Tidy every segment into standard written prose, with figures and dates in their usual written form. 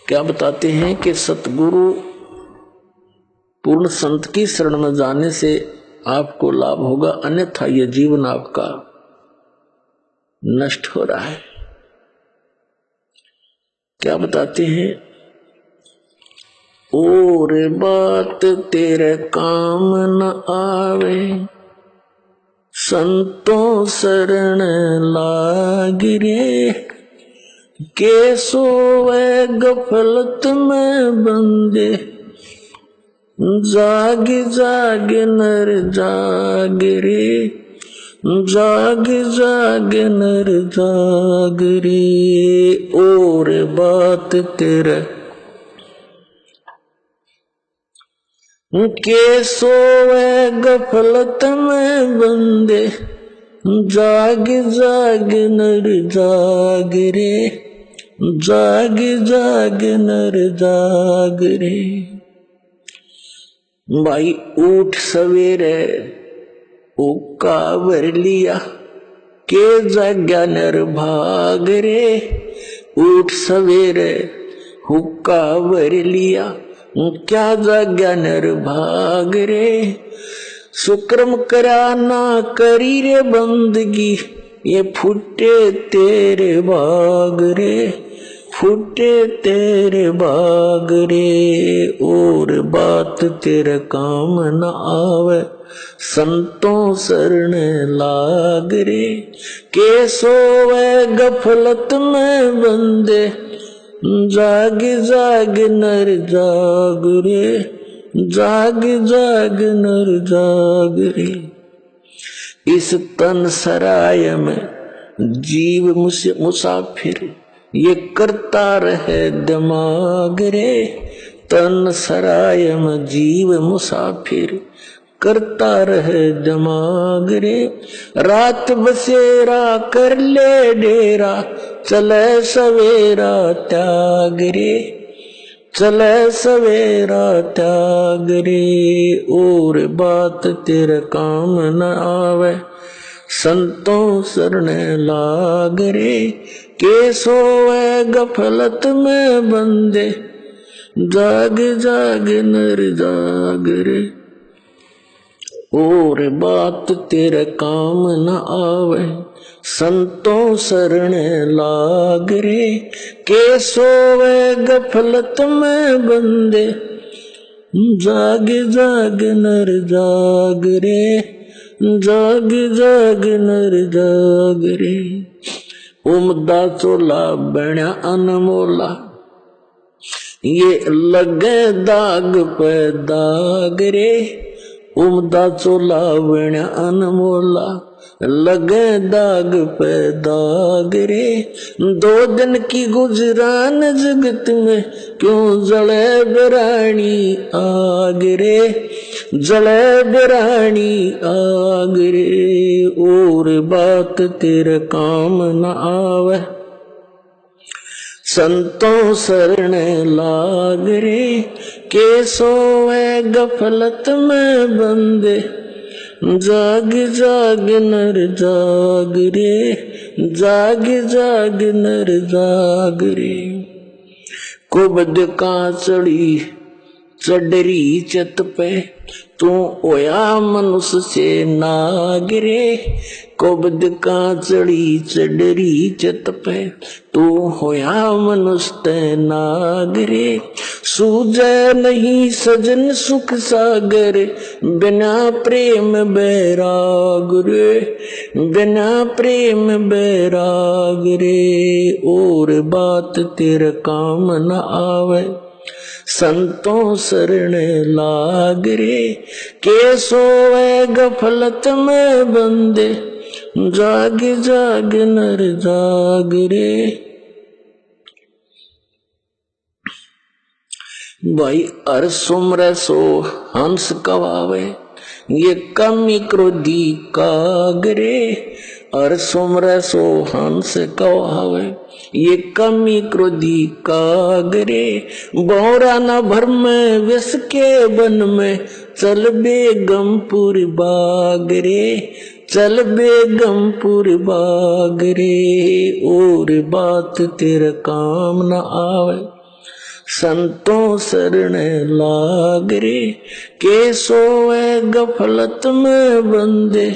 क्या बताते हैं कि सतगुरु पूर्ण संत की शरण में जाने से आपको लाभ होगा, अन्यथा यह जीवन आपका नष्ट हो रहा है। क्या बताते हैं? और बात तेरे काम न आवे, संतों शरण लाग रे, के सोवे गफलत में बंदे, जाग जाग नर जाग रे, जाग जाग नर जाग रे। और बात तेरे के सोवे गफलत में बंदे, जाग जाग नर जाग रे, जाग जाग नर जाग रे। भाई उठ सवेरे उका भर लिया, के जाग्या नर भाग रे। उठ सवेरे हुक्का भर लिया, क्या जाग्या नर भाग रे। सुक्रम करा ना करी रे बंदगी, ये फुटे तेरे बाग रे, फुटे तेरे बाग रे। और बात तेरे काम न आवे, संतों शरण लाग रे, के सोवे गफलत में बंदे, जाग जाग नर जाग रे, जाग जाग नर जाग रे। इस तन सराय में जीव मुसाफिर, ये करता रहे दिमाग रे। तन सराय में जीव मुसाफिर, करता रहे दिमाग रे। रात बसेरा कर ले डेरा, चले सवेरा त्याग रे, चले सवेरा त्याग रे। और बात तेरे काम न आवे, संतों शरण लाग रे, के सोवे गफलत में बंदे, जाग जाग नर जाग रे। और बात तेरे काम न आवे, संतों शरण लाग रे, के सोवे गफलत में बंदे, जाग जाग नर जाग रे, जाग जाग नर जाग रे। उमदा चोला बण्या अनमोला, ये लगे दाग पे दाग रे। उमदा चोला बण्या अनमोला, लगे दाग पे दाग रे। दो दिन की गुजरान जगत में, क्यों जले बिरानी आग रे, जले बिरानी आग रे। और बात तेरे काम न आवे, संतों शरण लाग रे, के सोवे गफलत में बंदे, जाग जाग नर जाग रे, जाग जाग नर जाग रे। कुबद का चढ़ी चडरी चत पे, तू ओया मनुष्य से नाग रे। कुबद का चढ़ी चडरी चत पे, तू होया मनुष्य ते नाग रे। सूझे नहीं सजन सुख सागर, बिना प्रेम बैराग रे, बिना प्रेम बैराग रे। और बात तेरे काम न आवे, संतों शरण लाग रे, के सोवे गफलत में बंदे, जाग जाग नर जाग रे। भाई हर सुमर सो हंस कवावे, ये कमी क्रोधी कागरे। हर सुमर सो हंस कवावे, ये कमी क्रोधी कागरे। बोरा न भर में विष के बन में, चल बेगमपुर बागरे, चल बेगमपुर बागरे। और बात तेरे काम न आवे, संतों शरण लाग रे, के सोए गफलत में बंदे,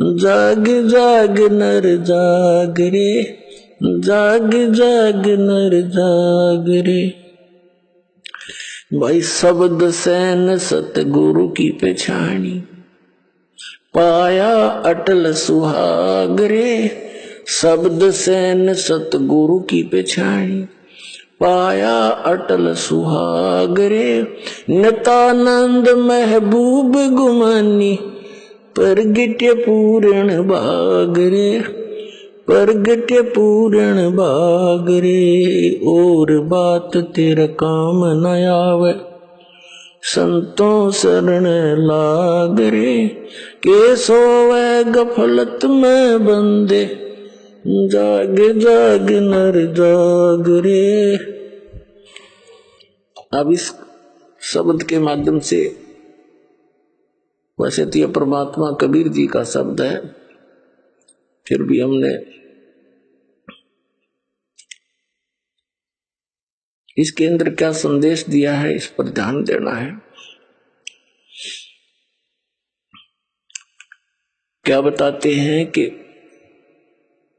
जाग जाग नर जाग रे, जाग जाग नर जाग रे। भाई शब्द सैन सतगुरु की पहचानी, पाया अटल सुहाग रे, शब्द सैन सतगुरु की पहचानी, पाया अटल सुहाग रे। नितानंद महबूब गुमानी, प्रगट्य पूर्ण भाग रे, प्रगट्य पूर्ण भाग रे। और बात तेरा काम न आवे, संतों शरण लाग रे, के सोवे गफलत में बंदे, जाग जाग नर जाग रे। अब इस शब्द के माध्यम से, वैसे तो यह परमात्मा कबीर जी का शब्द है, फिर भी हमने इसके अंदर क्या संदेश दिया है इस पर ध्यान देना है। क्या बताते हैं कि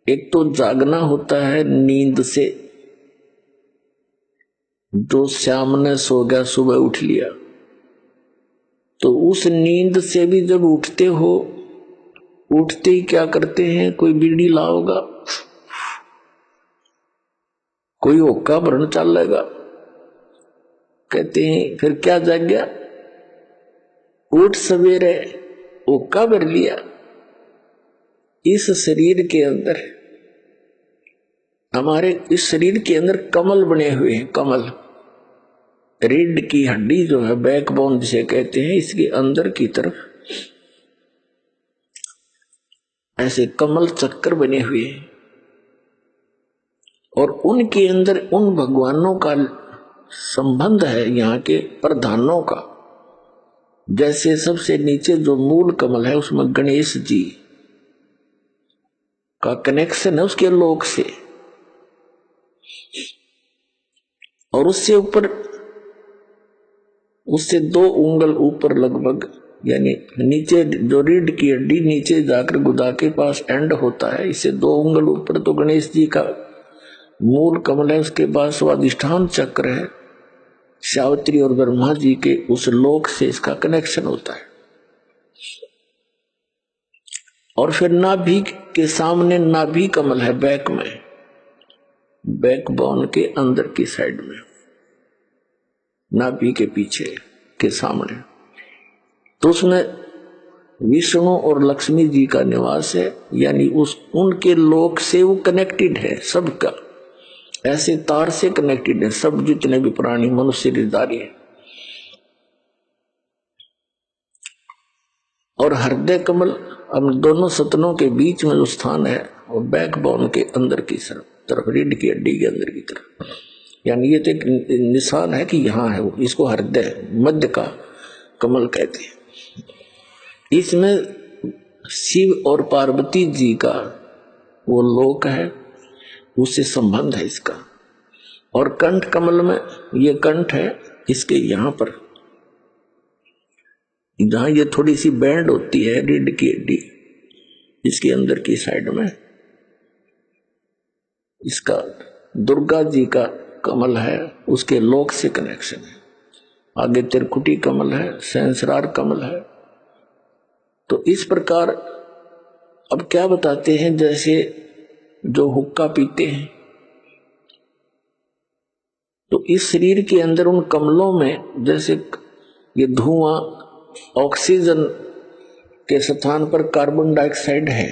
एक तो जागना होता है नींद से, जो शाम ने सो गया सुबह उठ लिया, तो उस नींद से भी जब उठते हो, उठते ही क्या करते हैं, कोई बीड़ी लाओगा, कोई होक्का भरन चलेगा, कहते हैं फिर क्या जाग गया, उठ सवेरे होक्का भर लिया। इस शरीर के अंदर, हमारे इस शरीर के अंदर कमल बने हुए हैं, कमल, रीढ़ की हड्डी जो है, बैकबोन जिसे कहते हैं, इसके अंदर की तरफ ऐसे कमल चक्कर बने हुए हैं, और उनके अंदर उन भगवानों का संबंध है, यहाँ के प्रधानों का। जैसे सबसे नीचे जो मूल कमल है, उसमें गणेश जी का कनेक्शन है उसके लोक से, और उससे ऊपर, उससे 2 उंगल ऊपर लगभग, यानी नीचे जो रीढ़ की हड्डी नीचे जाकर गुदा के पास एंड होता है, इससे 2 उंगल ऊपर तो गणेश जी का मूल कमल है, उसके बाद स्वादिष्ठान चक्र है, सावित्री और ब्रह्मा जी के उस लोक से इसका कनेक्शन होता है। और फिर नाभि के सामने नाभि कमल है, बैक में, बैकबोन के अंदर की साइड में, नाभि के पीछे के सामने, तो उसमें विष्णु और लक्ष्मी जी का निवास है, यानी उस उनके लोक से वो कनेक्टेड है, सबका ऐसे तार से कनेक्टेड है, सब जितने भी प्राणी मनुष्य रिश्तेदारी है। और हृदय कमल अब दोनों सतनों के बीच में जो स्थान है, वो बैकबोन के अंदर की तरफ, रीढ़ की हड्डी के अंदर की तरफ, यानी ये तो एक निशान है कि यहाँ है वो, इसको हृदय मध्य का कमल कहते हैं। इसमें शिव और पार्वती जी का वो लोक है, उससे संबंध है इसका। और कंठ कमल में, ये कंठ है, इसके यहाँ पर जहां ये थोड़ी सी बैंड होती है रीढ़ की हड्डी, इसके अंदर की साइड में इसका दुर्गा जी का कमल है, उसके लोक से कनेक्शन है। आगे त्रिकुटी कमल है, सहस्रार कमल है। तो इस प्रकार अब क्या बताते हैं, जैसे जो हुक्का पीते हैं, तो इस शरीर के अंदर उन कमलों में जैसे ये धुआं ऑक्सीजन के स्थान पर कार्बन डाइऑक्साइड है,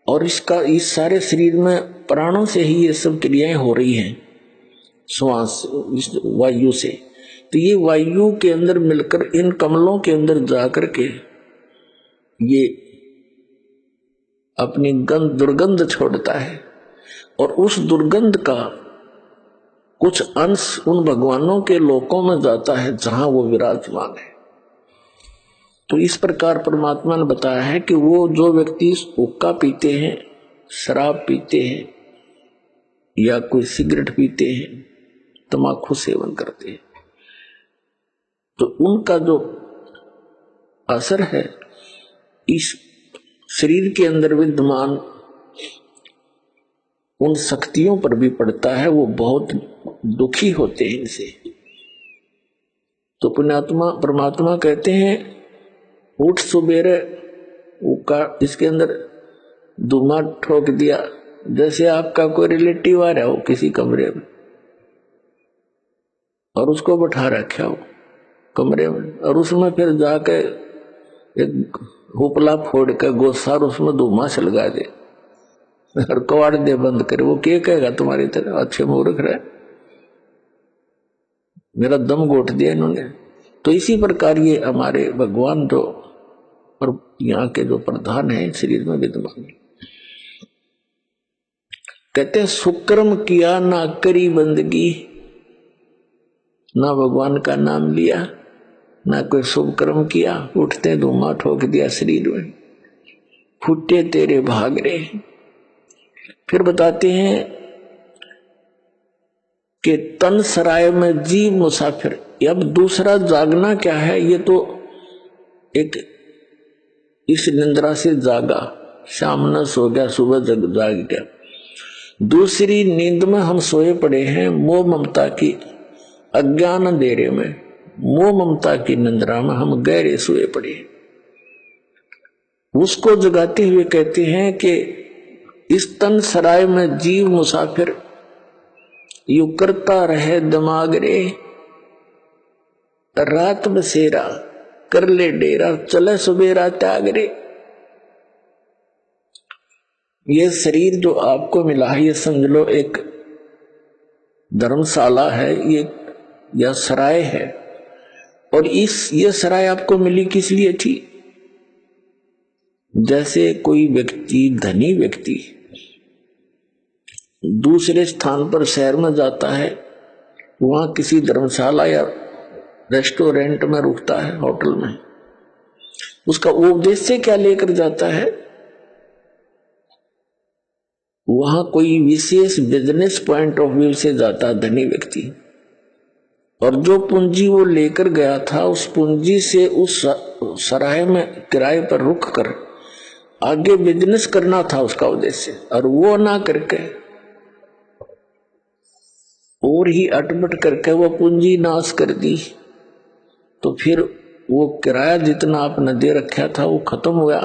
और इसका इस सारे शरीर में प्राणों से ही ये सब क्रियाएं हो रही हैं, श्वास इस वायु से। तो ये वायु के अंदर मिलकर इन कमलों के अंदर जाकर के ये अपनी दुर्गंध छोड़ता है, और उस दुर्गंध का कुछ अंश उन भगवानों के लोकों में जाता है जहां वो विराजमान है। तो इस प्रकार परमात्मा ने बताया है कि वो जो व्यक्ति हुक्का पीते हैं, शराब पीते हैं, या कोई सिगरेट पीते हैं, तम्बाकू सेवन करते हैं, तो उनका जो असर है इस शरीर के अंदर विद्यमान उन शक्तियों पर भी पड़ता है, वो बहुत दुखी होते हैं इनसे। तो पुण्यात्मा परमात्मा कहते हैं उठ सुबेरे का इसके अंदर धुआं ठोक दिया, जैसे आपका कोई रिलेटिव आ रहा हो किसी कमरे में और उसको बैठा रखा हो कमरे में, और उसमें फिर जाके एक हुपला फोड़ के गोसार उसमें धुआं छलगा दे और कवाड़ दे बंद करे, वो क्या कहेगा तुम्हारी तरह अच्छे मूर्ख रहे, मेरा दम घोट दिया इन्होंने। तो इसी प्रकार ये हमारे भगवान जो और यहाँ के जो प्रधान है शरीर में विद्यमान, कहते हैं सुक्रम किया ना करी बंदगी, ना भगवान का नाम लिया ना कोई शुभ कर्म किया, उठते धुआं ठोक दिया शरीर में, फूटे तेरे भाग रे। फिर बताते हैं कि तन सराय में जीव मुसाफिर। अब दूसरा जागना क्या है, ये तो एक इस निंद्रा से जागा, शाम न सो गया सुबह जाग गया। दूसरी नींद में हम सोए पड़े हैं मोह ममता की अज्ञान अंधेरे में, मोह ममता की निंद्रा में हम गहरे सोए पड़े हैं। उसको जगाते हुए कहते हैं कि इस तन सराय में जीव मुसाफिर यू करता रहे दिमाग रे, रात बसेरा कर ले डेरा, चले सुबेरा त्याग रे। ये शरीर जो आपको मिला है ये समझ लो एक धर्मशाला है, ये या सराय है, और ये सराय आपको मिली किस लिए थी? जैसे कोई व्यक्ति धनी व्यक्ति दूसरे स्थान पर शहर में जाता है, वहां किसी धर्मशाला या रेस्टोरेंट में रुकता है, होटल में, उसका उद्देश्य क्या लेकर जाता है? वहां कोई विशेष बिजनेस पॉइंट ऑफ व्यू से जाता है धनी व्यक्ति, और जो पूंजी वो लेकर गया था उस पूंजी से उस सराय में किराए पर रुक कर आगे बिजनेस करना था उसका उद्देश्य, और वो ना करके और ही अटपट करके वो पूंजी नाश कर दी, तो फिर वो किराया जितना आपने दे रखा था वो खत्म हुआ,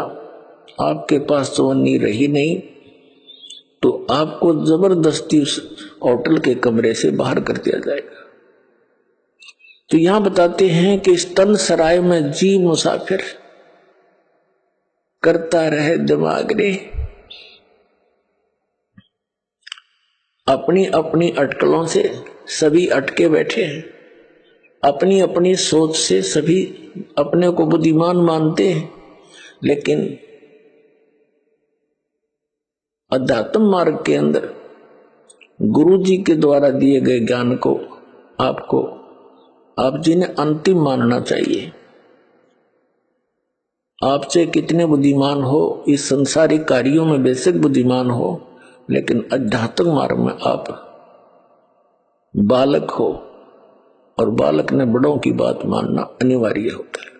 आपके पास तो वन्नी रही नहीं, तो आपको जबरदस्ती उस होटल के कमरे से बाहर कर दिया जाएगा। तो यहां बताते हैं कि इस तन सराय में जीव मुसाफिर करता रहे दिमाग रे, अपनी अपनी अटकलों से सभी अटके बैठे हैं, अपनी अपनी सोच से सभी अपने को बुद्धिमान मानते हैं, लेकिन अध्यात्म मार्ग के अंदर गुरु जी के द्वारा दिए गए ज्ञान को आप जिन्हें अंतिम मानना चाहिए। आपसे कितने बुद्धिमान हो, इस संसारिक कार्यों में बेसिक बुद्धिमान हो, लेकिन आध्यात्मिक मार्ग में आप बालक हो, और बालक ने बड़ों की बात मानना अनिवार्य होता है।